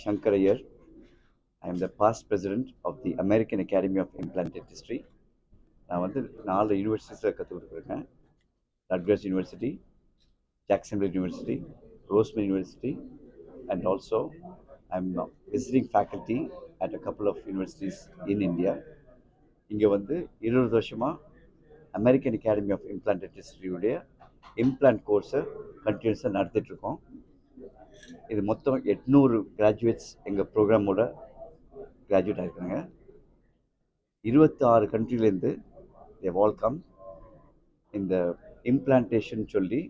Shankar Iyer. I am the past president of the American Academy of Implant Dentistry. நான் வந்து 4 யூனிவர்சிட்டிஸில் கற்றுக் கொடுக்குறேன். Rutgers University, Jacksonville University, Rosemary University, and also I'm visiting faculty at a couple of universities in India. இங்கே வந்து 20 வருஷமாக American Academy of implant டென்டிஸ்ட்ரியுடைய implant கோர்ஸை கண்டினியூஸாக நடத்திட்டுருக்கோம். இது மொத்தம் 800 கிராஜுவேட்ஸ் எங்கள் ப்ரோக்ராமோட கிராஜுவேட் ஆகிருக்காங்க. 26 கண்ட்ரிலேருந்து தேவ் ஆல் கம். இந்த இம்ப்ளான்டேஷன் சொல்லி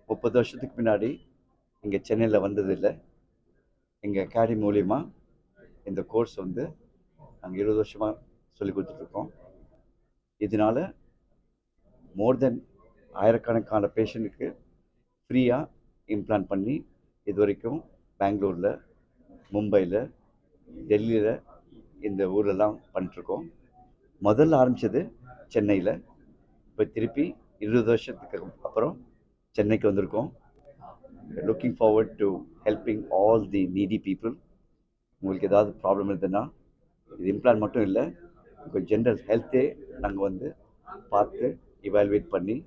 30 வருஷத்துக்கு முன்னாடி இங்கே சென்னையில் வந்ததில்லை. எங்கள் அகாடமி மூலிமா இந்த கோர்ஸ் வந்து நாங்கள் 20 வருஷமாக சொல்லி கொடுத்துட்ருக்கோம். இதனால் மோர் தென் ஆயிரக்கணக்கான பேஷண்ட்டுக்கு ஃப்ரீயாக இம்ப்ளான்ட் பண்ணி இது வரைக்கும் பெங்களூரில், மும்பையில், டெல்லியில், இந்த ஊரெல்லாம் பண்ணிட்டுருக்கோம். முதல்ல ஆரம்பித்தது சென்னையில். இப்போ திருப்பி 20 வருஷத்துக்கு அப்புறம் சென்னைக்கு வந்திருக்கோம். Looking forward to helping all the needy people. உங்களுக்கு ஏதாவது ப்ராப்ளம் இருந்ததுன்னா, இது இம்ப்ளான்ட் மட்டும் இல்லை, உங்கள் ஜென்ரல் ஹெல்த்தே நாங்கள் வந்து பார்த்து இவாலுவேட் பண்ணி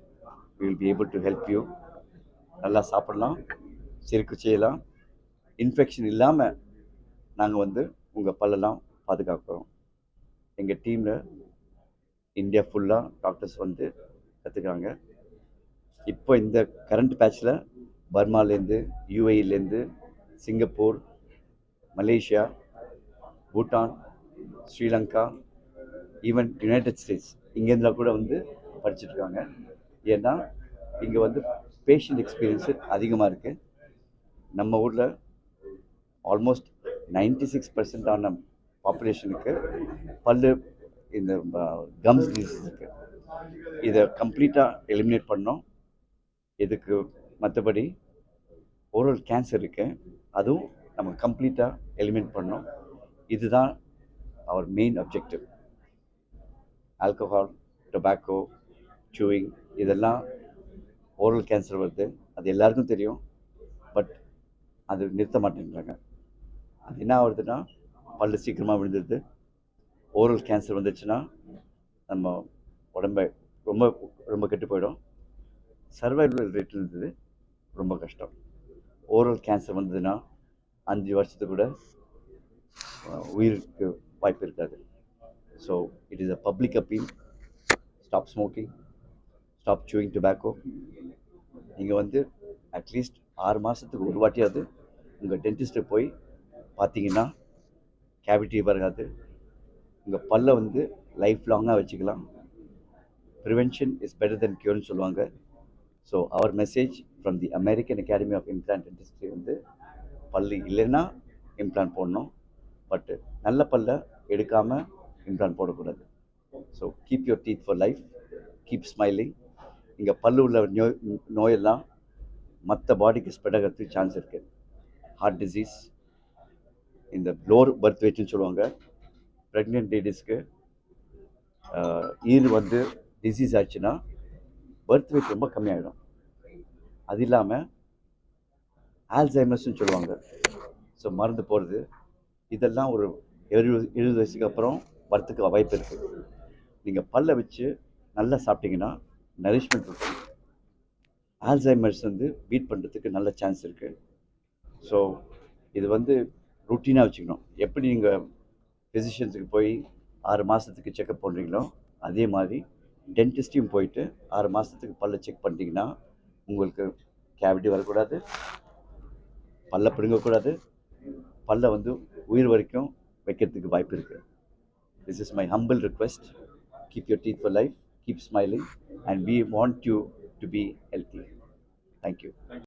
we will be able to help you. நல்லா சாப்பிடலாம், சிறுக்கு செய்யலாம், இன்ஃபெக்ஷன் இல்லாமல் நாங்கள் வந்து உங்கள் பல்லெல்லாம் பாதுகாக்கிறோம். எங்கள் டீமில் இந்தியா ஃபுல்லாக டாக்டர்ஸ் வந்து கற்றுக்குறாங்க. இப்போ இந்த கரண்ட் பேட்சில் பர்மாலேருந்து, யூஏஇலேருந்து, Singapore, Malaysia, Bhutan, Sri Lanka, even United States இங்கேருந்தா கூட வந்து படிச்சுட்ருக்காங்க. ஏன்னா இங்கே வந்து பேஷண்ட் எக்ஸ்பீரியன்ஸு அதிகமாக இருக்குது. நம்ம ஊரில் ஆல்மோஸ்ட் 96% ஆன பாப்புலேஷனுக்கு பல்லு இந்த கம்ஸ் டிசீஸ் இருக்குது. இதை கம்ப்ளீட்டாக எலிமினேட் பண்ணோம். இதுக்கு மற்றபடி ஓரல் கேன்சர் இருக்குது, அதுவும் நம்ம கம்ப்ளீட்டாக எலிமினேட் பண்ணோம். இதுதான் அவர் main objective. Alcohol, tobacco, chewing இதெல்லாம் ஓரல் கேன்சர் வருது, அது எல்லாருக்கும் தெரியும். பட் அது நிறுத்த மாட்டேங்கிறாங்க. அது என்ன ஆகுதுன்னா, பல்லு சீக்கிரமாக விழுந்துடுது. ஓரல் கேன்சர் வந்துச்சுன்னா நம்ம உடம்பை ரொம்ப ரொம்ப கெட்டு போயிடும். சர்வைவல் ரேட் இருந்தது ரொம்ப கஷ்டம். ஓரல் கேன்சர் வந்ததுன்னா 5 வருஷத்துக்கு கூட உயிருக்கு வாய்ப்பு இருக்காது. So it is a public appeal. Stop smoking, stop chewing tobacco. நீங்கள் வந்து அட்லீஸ்ட் 6 மாதத்துக்கு ஒரு வாட்டியாவது உங்கள் டென்டிஸ்ட்டை போய் பார்த்தீங்கன்னா கேவிட்டி வராது. உங்கள் பல்லை வந்து லைஃப் லாங்காக வச்சுக்கலாம். ப்ரிவென்ஷன் இஸ் பெட்டர் தென் க்யூர்னு சொல்லுவாங்க. So our message from the American Academy of Implant Dentistry வந்து பல்லு இல்லைன்னா இம்ப்ளான்ட் போடணும், பட்டு நல்ல பல்லை எடுக்காமல் இம்ப்ளான்ட் போடக்கூடாது. So keep your teeth for life, keep smiling. இங்கே பல்லு உள்ள நோயெல்லாம் மற்ற பாடிக்கு ஸ்ப்ரெட் ஆகிறதுக்கு சான்ஸ் இருக்குது. ஹார்ட் டிசீஸ், இந்த லோவர் பர்த் வெயிட்னு சொல்லுவாங்க. ப்ரெக்னென்ட் லேடிஸ்க்கு ஈர் வந்து டிசீஸ் ஆச்சுன்னா பர்த் வெயிட் ரொம்ப கம்மியாகிடும். அது இல்லாமல் ஆல்சைமர்ஸ்னு சொல்லுவாங்க. ஸோ மறந்து போகிறது, இதெல்லாம் ஒரு 70 வயசுக்கு அப்புறம் வரத்துக்கு வாய்ப்பு இருக்குது. நீங்கள் பல்லை வச்சு நல்லா சாப்பிட்டீங்கன்னா நரிஷ்மெண்ட் இருக்கும். ஆல்சைமர்ஸ் வந்து பீட் பண்ணுறதுக்கு நல்ல சான்ஸ் இருக்குது. ஸோ இது வந்து ருட்டீனாக வச்சுக்கணும். எப்படி நீங்கள் ஃபிசிஷியன்ஸுக்கு போய் 6 மாதத்துக்கு செக்அப் பண்ணுறீங்களோ அதே மாதிரி டென்டிஸ்ட்டையும் போயிட்டு 6 மாதத்துக்கு பல்லை செக் பண்ணிட்டீங்கன்னா உங்களுக்கு கேவிட்டி வரக்கூடாது, பல்லை பிடுங்கக்கூடாது, பல்லை வந்து உயிர் வரைக்கும் வைக்கிறதுக்கு வாய்ப்பு இருக்குது. This is my humble request. Keep your teeth for life, keep smiling, and we want you to be healthy. Thank you.